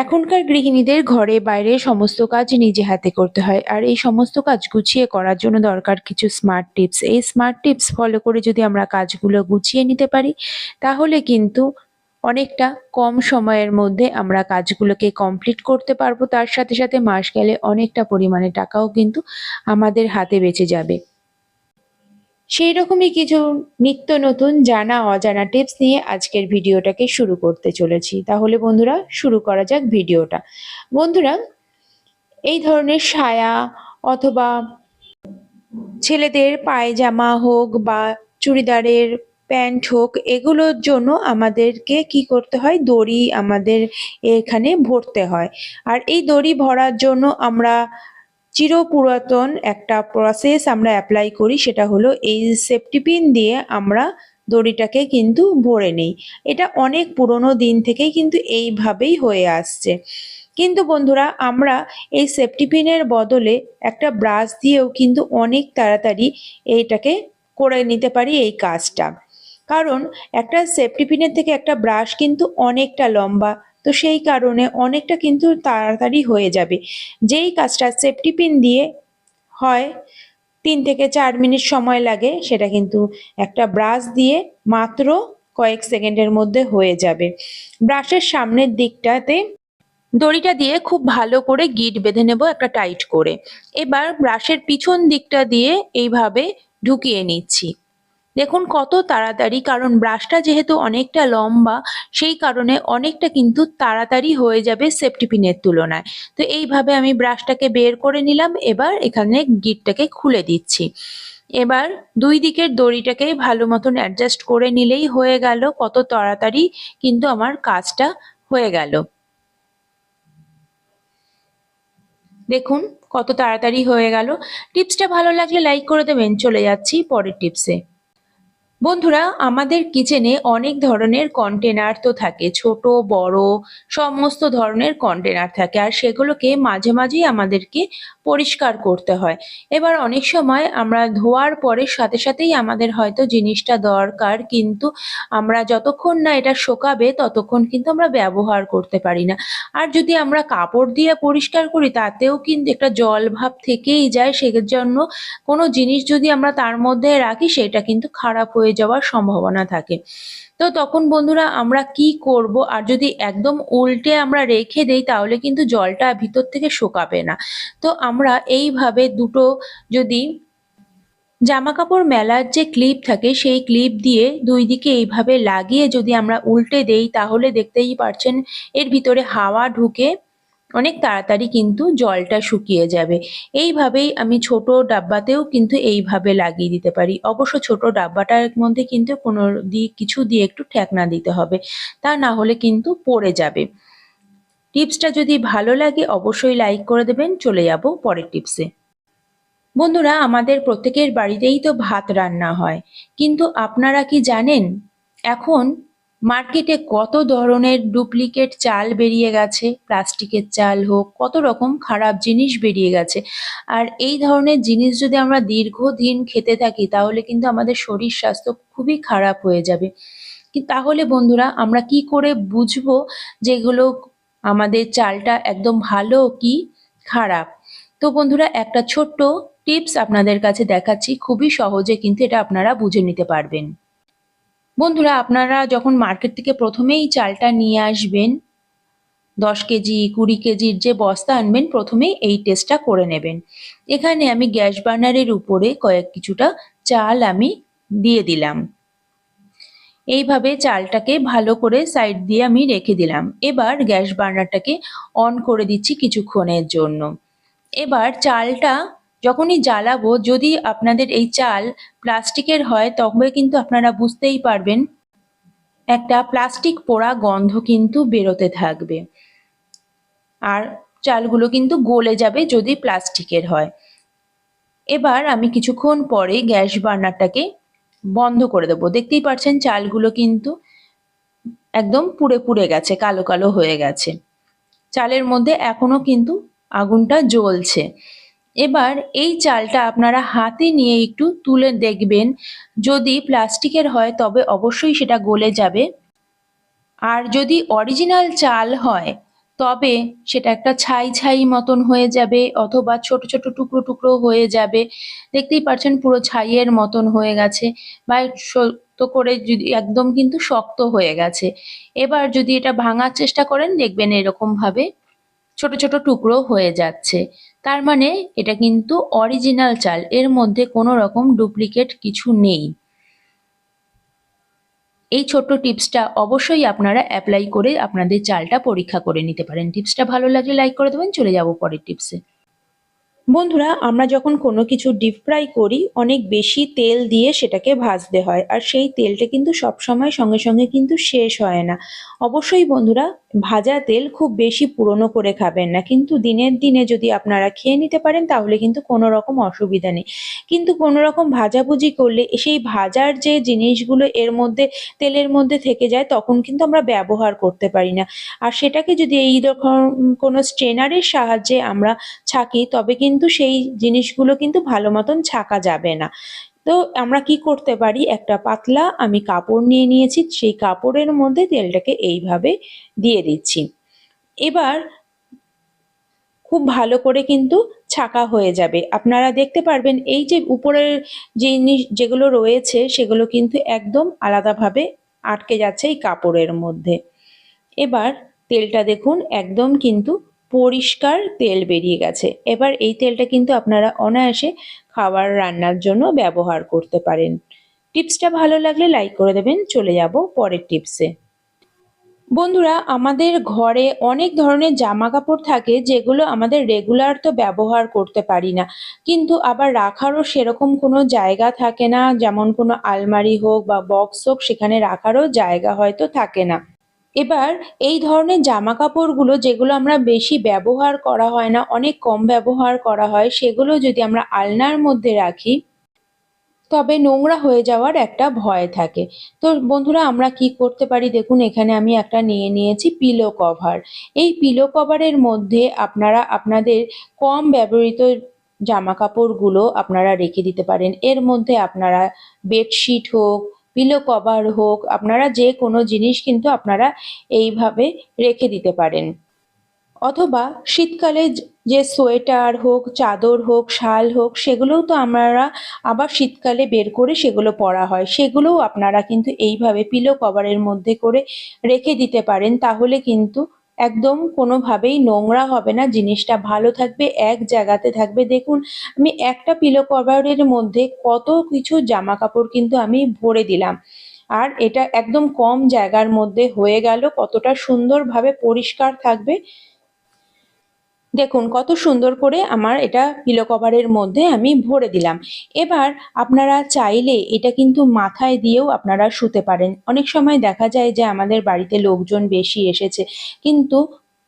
এখনকার গৃহিণীদের ঘরে বাইরে সমস্ত কাজ নিজে হাতে করতে হয়, আর এই সমস্ত কাজ গুছিয়ে করার জন্য দরকার কিছু স্মার্ট টিপস। এই স্মার্ট টিপস ফলো করে যদি আমরা কাজগুলো গুছিয়ে নিতে পারি, তাহলে কিন্তু অনেকটা কম সময়ের মধ্যে আমরা কাজগুলোকে কমপ্লিট করতে পারবো। তার সাথে সাথে মাস গেলে অনেকটা পরিমাণে টাকাও কিন্তু আমাদের হাতে বেঁচে যাবে। সেই রকমই কিছু নিত্য নতুন জানা অজানা টিপস নিয়ে আজকের ভিডিওটাকে শুরু করতে চলেছি। তাহলে বন্ধুরা, শুরু করা যাক ভিডিওটা। বন্ধুরা, এই ধরনের সায়া অথবা ছেলেদের পায়জামা হোক বা চুড়িদারের প্যান্ট হোক, এগুলোর জন্য আমাদেরকে কি করতে হয়, দড়ি আমাদের এখানে ভরতে হয়। আর এই দড়ি ভরার জন্য আমরা চিরপুরাতন একটা প্রসেস আমরা অ্যাপ্লাই করি, সেটা হলো এই সেফটি পিন দিয়ে আমরা দড়িটাকে কিন্তু ভরে নিই। এটা অনেক পুরনো দিন থেকেই কিন্তু এইভাবেই হয়ে আসছে। কিন্তু বন্ধুরা, আমরা এই সেফটি পিনের বদলে একটা ব্রাশ দিয়েও কিন্তু অনেক তাড়াতাড়ি এইটাকে করে নিতে পারি এই কাজটা। কারণ একটা সেফটি পিনের থেকে একটা ব্রাশ কিন্তু অনেকটা লম্বা, তো সেই কারণে অনেকটা কিন্তু তাড়াতাড়ি হয়ে যাবে। যেই কাজটা সেফটি পিন দিয়ে হয় 3 থেকে 4 মিনিট সময় লাগে, সেটা কিন্তু একটা ব্রাশ দিয়ে মাত্র কয়েক সেকেন্ডের মধ্যে হয়ে যাবে। ব্রাশের সামনের দিকটাতে দড়িটা দিয়ে খুব ভালো করে গিঁট বেঁধে নেব একটা টাইট করে। এবার ব্রাশের পিছন দিকটা দিয়ে এইভাবে ঢুকিয়ে নিচ্ছি। দেখুন কত তাড়াতাড়ি, কারণ ব্রাশটা যেহেতু অনেকটা লম্বা, সেই কারণে অনেকটা কিন্তু তাড়াতাড়ি হয়ে যাবে সেফটি পিনের তুলনায়। তো এইভাবে আমি ব্রাশটাকে বের করে নিলাম। এবার এখানে গিঁটটাকে খুলে দিচ্ছি। এবার দুই দিকের দড়িটাকে ভালো মতন অ্যাডজাস্ট করে নিলেই হয়ে গেল। কত তাড়াতাড়ি কিন্তু আমার কাজটা হয়ে গেল। দেখুন কত তাড়াতাড়ি হয়ে গেল। টিপসটা ভালো লাগলে লাইক করে দেবেন। চলে যাচ্ছি পরের টিপসে। বন্ধুরা, আমাদের কিচেনে অনেক ধরনের কন্টেনার তো থাকে, ছোট বড় সমস্ত ধরনের কন্টেনার থাকে, আর সেগুলোকে মাঝে মাঝেই আমাদেরকে পরিষ্কার করতে হয়। এবার অনেক সময় আমরা ধোয়ার পরে সাথে সাথেই আমাদের হয়তো জিনিসটা দরকার, কিন্তু আমরা যতক্ষণ না এটা শোকাবে ততক্ষণ কিন্তু আমরা ব্যবহার করতে পারি না। আর যদি আমরা কাপড় দিয়ে পরিষ্কার করি, তাতেও কিন্তু একটা জল ভাব থেকেই যায়। সেজন্য কোনো জিনিস যদি আমরা তার মধ্যে রাখি, সেটা কিন্তু খারাপ হয়ে যাওয়ার সম্ভাবনা থাকে। তো তখন বন্ধুরা আমরা কি করব, আর যদি একদম উল্টে আমরা রেখে দেই, তাহলে কিন্তু জলটা ভিতর থেকে শুকাবে না। তো আমরা এইভাবে দুটো যদি জামা কাপড় মেলার যে ক্লিপ থাকে, সেই ক্লিপ দিয়ে দুই দিকে এইভাবে লাগিয়ে যদি আমরা উল্টে দেই, তাহলে দেখতেই পারছেন এর ভিতরে হাওয়া ঢুকে অনেক তাড়াতাড়ি কিন্তু জলটা শুকিয়ে যাবে। এইভাবেই আমি ছোট ডাব্বাতেও কিন্তু এইভাবে লাগিয়ে দিতে পারি। অবশ্য ছোট ডাব্বাটার মধ্যে কিন্তু কোনো কিছু দিয়ে একটু ঠেকনা দিতে হবে, তা না হলে কিন্তু পড়ে যাবে। টিপসটা যদি ভালো লাগে অবশ্যই লাইক করে দেবেন। চলে যাব পরের টিপসে। বন্ধুরা, আমাদের প্রত্যেকের বাড়িতেই তো ভাত রান্না হয়, কিন্তু আপনারা কি জানেন এখন মার্কেটে কত ধরনের ডুপ্লিকেট চাল বেরিয়ে গেছে? প্লাস্টিকের চাল হোক, কত রকম খারাপ জিনিস বেরিয়ে গেছে। আর এই ধরনের জিনিস যদি আমরা দীর্ঘদিন খেতে থাকি, তাহলে কিন্তু আমাদের শরীর স্বাস্থ্য খুবই খারাপ হয়ে যাবে। তাহলে বন্ধুরা, আমরা কি করে বুঝবো যেগুলো আমাদের চালটা একদম ভালো কি খারাপ? তো বন্ধুরা, একটা ছোট্ট টিপস আপনাদের কাছে দেখাচ্ছি, খুবই সহজে কিন্তু এটা আপনারা বুঝে নিতে পারবেন। বন্ধুরা, আপনারা যখন মার্কেট থেকে প্রথমেই চালটা নিয়ে আসবেন, 10 কেজি 20 কেজির যে বস্তা আনবেন, প্রথমেই এই টেস্টটা করে নেবেন। এখানে আমি গ্যাস বার্নারের উপরে কিছুটা চাল আমি দিয়ে দিলাম। এইভাবে চালটাকে ভালো করে সাইড দিয়ে আমি রেখে দিলাম। এবার গ্যাস বার্নারটাকে অন করে দিচ্ছি কিছুক্ষণের জন্য। এবার চালটা যখনই জ্বালাবো, যদি আপনাদের এই চাল প্লাস্টিকের হয়, তবে কিন্তু আপনারা বুঝতেই পারবেন একটা প্লাস্টিক পোড়া গন্ধ কিন্তু বেরোতে থাকবে, আর চালগুলো কিন্তু গলে যাবে যদি প্লাস্টিকের হয়। এবার আমি কিছুক্ষণ পরে গ্যাস বার্নারটাকে বন্ধ করে দেবো। দেখতেই পাচ্ছেন চালগুলো কিন্তু একদম পুড়ে পুড়ে গেছে, কালো কালো হয়ে গেছে। চালের মধ্যে এখনো কিন্তু আগুনটা জ্বলছে। এবার এই চালটা আপনারা হাতে নিয়ে একটু তুলে দেখবেন, যদি প্লাস্টিকের হয় তবে অবশ্যই সেটা গলে যাবে, আর যদি অরিজিনাল চাল হয় তবে সেটা একটা ছাই ছাই মতন হয়ে যাবে, অথবা ছোট ছোট টুকরো টুকরো হয়ে যাবে। দেখতেই পাচ্ছেন পুরো ছাইয়ের মতন হয়ে গেছে, বা শক্ত করে যদি একদম কিন্তু শক্ত হয়ে গেছে। এবার যদি এটা ভাঙার চেষ্টা করেন, দেখবেন এরকম ভাবে ছোট ছোট টুকরো হয়ে যাচ্ছে। তার মানে এটা কিন্তু অরিজিনাল চাল, এর মধ্যে কোনো রকম ডুপ্লিকেট কিছু নেই। এই ছোট্ট টিপসটা অবশ্যই আপনারা অ্যাপ্লাই করে আপনাদের চালটা পরীক্ষা করে নিতে পারেন। টিপসটা ভালো লাগলে লাইক করে দেবেন। চলে যাব পরের টিপসে। বন্ধুরা, আমরা যখন কোনো কিছু ডিপ ফ্রাই করি, অনেক বেশি তেল দিয়ে সেটাকে ভাজতে হয়, আর সেই তেলটা কিন্তু সবসময় সঙ্গে সঙ্গে কিন্তু শেষ হয় না। অবশ্যই বন্ধুরা, ভাজা তেল খুব বেশি পুরনো করে খাবেন না, কিন্তু দিনের দিনে যদি আপনারা খেয়ে নিতে পারেন তাহলে কিন্তু কোনো রকম অসুবিধা নেই। কিন্তু কোনো রকম ভাজাভুজি করলে সেই ভাজার যে জিনিসগুলো এর মধ্যে তেলের মধ্যে থেকে যায়, তখন কিন্তু আমরা ব্যবহার করতে পারি না। আর সেটাকে যদি এই রকম কোনো স্ট্রেনারের সাহায্যে আমরা ছাঁকি, তবে কিন্তু সেই জিনিসগুলো কিন্তু ভালো মতন ছাঁকা যাবে না। তো আমরা কি করতে পারি, একটা পাতলা আমি কাপড় নিয়ে নিয়েছি, সেই কাপড়ের মধ্যে তেলটাকে এইভাবে দিয়ে দিচ্ছি। এবার খুব ভালো করে কিন্তু ছাঁকা হয়ে যাবে। আপনারা দেখতে পারবেন এই যে উপরের জিনিস যেগুলো রয়েছে সেগুলো কিন্তু একদম আলাদাভাবে আটকে যাচ্ছে এই কাপড়ের মধ্যে। এবার তেলটা দেখুন একদম কিন্তু পরিষ্কার তেল বেরিয়ে গেছে। এবার এই তেলটা কিন্তু আপনারা অনায়াসে খাবার রান্নার জন্য ব্যবহার করতে পারেন। টিপসটা ভালো লাগলে লাইক করে দেবেন। চলে যাব পরের টিপসে। বন্ধুরা, আমাদের ঘরে অনেক ধরনের জামা কাপড় থাকে যেগুলো আমাদের রেগুলার তো ব্যবহার করতে পারি না, কিন্তু আবার রাখারও সেরকম কোনো জায়গা থাকে না, যেমন কোনো আলমারি হোক বা বক্স হোক, সেখানে রাখারও জায়গা হয়তো থাকে না। এবার এই ধরনের জামা কাপড়গুলো যেগুলো আমরা বেশি ব্যবহার করা হয় না, অনেক কম ব্যবহার করা হয়, সেগুলো যদি আমরা আলনার মধ্যে রাখি, তবে নোংরা হয়ে যাওয়ার একটা ভয় থাকে। তো বন্ধুরা, আমরা কি করতে পারি, দেখুন এখানে আমি একটা নিয়ে নিয়েছি পিলো কভার। এই পিলো কভারের মধ্যে আপনারা আপনাদের কম ব্যবহৃত জামা কাপড়গুলো আপনারা রেখে দিতে পারেন। এর মধ্যে আপনারা বেডশিট হোক, পিলো কভার হোক, আপনারা যে কোনো জিনিস কিন্তু আপনারা এইভাবে রেখে দিতে পারেন। অথবা শীতকালে যে সোয়েটার হোক, চাদর হোক, শাল হোক, সেগুলোও তো আমরা আবার শীতকালে বের করে সেগুলো পরা হয়, সেগুলোও আপনারা কিন্তু এইভাবে পিলো কভারের মধ্যে করে রেখে দিতে পারেন। তাহলে কিন্তু একদম কোনোভাবেই নোংরা হবে না, জিনিসটা ভালো থাকবে, এক জায়গাতে থাকবে। দেখুন, আমি একটা পিলো কভারের মধ্যে কত কিছু জামা কাপড় কিন্তু আমি ভরে দিলাম, আর এটা একদম কম জায়গার মধ্যে হয়ে গেল। কতটা সুন্দরভাবে পরিষ্কার থাকবে, দেখুন কত সুন্দর করে আমার এটা পিলো কভারের মধ্যে আমি ভরে দিলাম। এবার আপনারা চাইলে এটা কিন্তু মাথায় দিয়েও আপনারা শুতে পারেন। অনেক সময় দেখা যায় যে আমাদের বাড়িতে লোকজন বেশি এসেছে, কিন্তু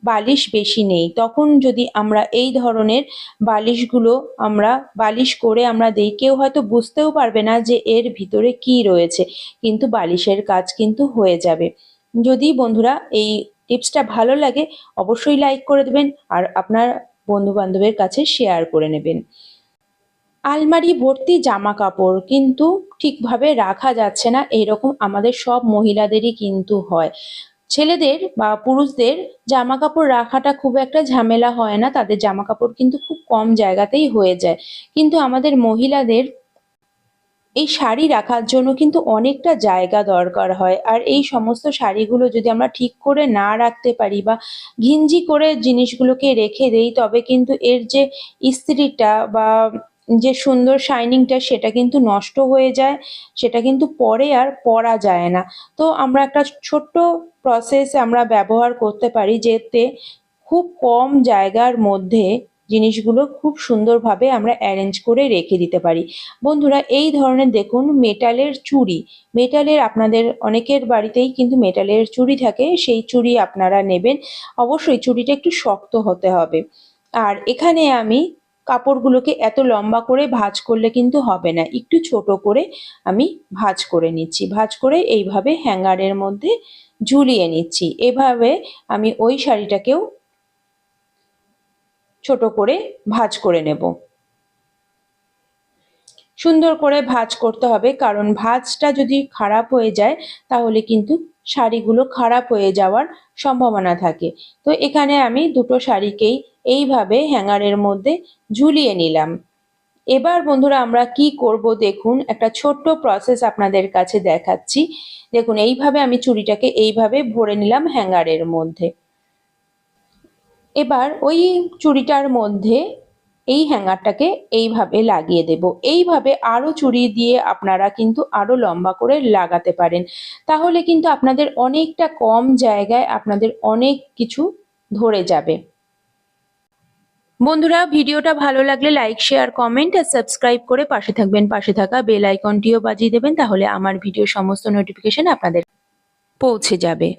বালিশ বেশি নেই, তখন যদি আমরা এই ধরনের বালিশগুলো আমরা বালিশ করে আমরা দিই, কেউ হয়তো বুঝতেও পারবে না যে এর ভিতরে কি রয়েছে, কিন্তু বালিশের কাজ কিন্তু হয়ে যাবে। যদি বন্ধুরা এই টিপসটা ভালো লাগে, অবশ্যই লাইক করে দেবেন, আর আপনার বন্ধু বান্ধবের কাছে শেয়ার করে নেবেন। আলমারি ভর্তি জামা কাপড় কিন্তু ঠিকভাবে রাখা যাচ্ছে না, এইরকম আমাদের সব মহিলাদেরই কিন্তু হয়। ছেলেদের বা পুরুষদের জামা কাপড় রাখাটা খুব একটা ঝামেলা হয় না, তাদের জামা কাপড় কিন্তু খুব কম জায়গাতেই হয়ে যায়। কিন্তু আমাদের মহিলাদের এই শাড়ি রাখার জন্য কিন্তু অনেকটা জায়গা দরকার হয়, আর এই সমস্ত শাড়িগুলো যদি আমরা ঠিক করে না রাখতে পারি বা ঘিঞ্জি করে জিনিসগুলোকে রেখে দেই, তবে কিন্তু এর যে ইস্ত্রিটা বা যে সুন্দর শাইনিংটা সেটা কিন্তু নষ্ট হয়ে যায়, সেটা কিন্তু পরে আর পরা যায় না। তো আমরা একটা ছোট্ট প্রসেস আমরা ব্যবহার করতে পারি, যেতে খুব কম জায়গার মধ্যে জিনিসগুলো খুব সুন্দরভাবে আমরা অ্যারেঞ্জ করে রেখে দিতে পারি। বন্ধুরা, এই ধরনের দেখুন মেটালের চুড়ি, মেটালের আপনাদের অনেকের বাড়িতেই কিন্তু মেটালের চুড়ি থাকে, সেই চুড়ি আপনারা নেবেন। অবশ্যই চুড়িটা একটু শক্ত হতে হবে। আর এখানে আমি কাপড়গুলোকে এত লম্বা করে ভাঁজ করলে কিন্তু হবে না, একটু ছোট করে আমি ভাঁজ করে নিচ্ছি, ভাঁজ করে এইভাবে হ্যাঙ্গারের মধ্যে ঝুলিয়ে নিচ্ছি। এভাবে আমি ওই শাড়িটাকেও ছোট করে ভাঁজ করে নেব। সুন্দর করে ভাঁজ করতে হবে, কারণ ভাঁজটা যদি খারাপ হয়ে যায় তাহলে কিন্তু শাড়িগুলো খারাপ হয়ে যাওয়ার সম্ভাবনা থাকে। তো এখানে আমি দুটো শাড়িকেই এইভাবে হ্যাঙ্গারের মধ্যে ঝুলিয়ে নিলাম। এবার বন্ধুরা আমরা কি করব দেখুন, একটা ছোট্ট প্রসেস আপনাদের কাছে দেখাচ্ছি। দেখুন এইভাবে আমি চুড়িটাকে এইভাবে ভরে নিলাম হ্যাঙ্গারের মধ্যে। এবার ওই চুড়িটার মধ্যে এই হ্যাঙ্গারটাকে এইভাবে লাগিয়ে দেব। এইভাবে আরো চুড়ি দিয়ে আপনারা কিন্তু আরো লম্বা করে লাগাতে পারেন, তাহলে কিন্তু আপনাদের অনেকটা কম জায়গায় আপনাদের অনেক কিছু ধরে যাবে। বন্ধুরা ভিডিওটা ভালো লাগলে লাইক, শেয়ার, কমেন্ট আর সাবস্ক্রাইব করে পাশে থাকবেন। পাশে থাকা বেল আইকনটিও বাজিয়ে দেবেন, তাহলে আমার ভিডিও সমস্ত নোটিফিকেশন আপনাদের পৌঁছে যাবে।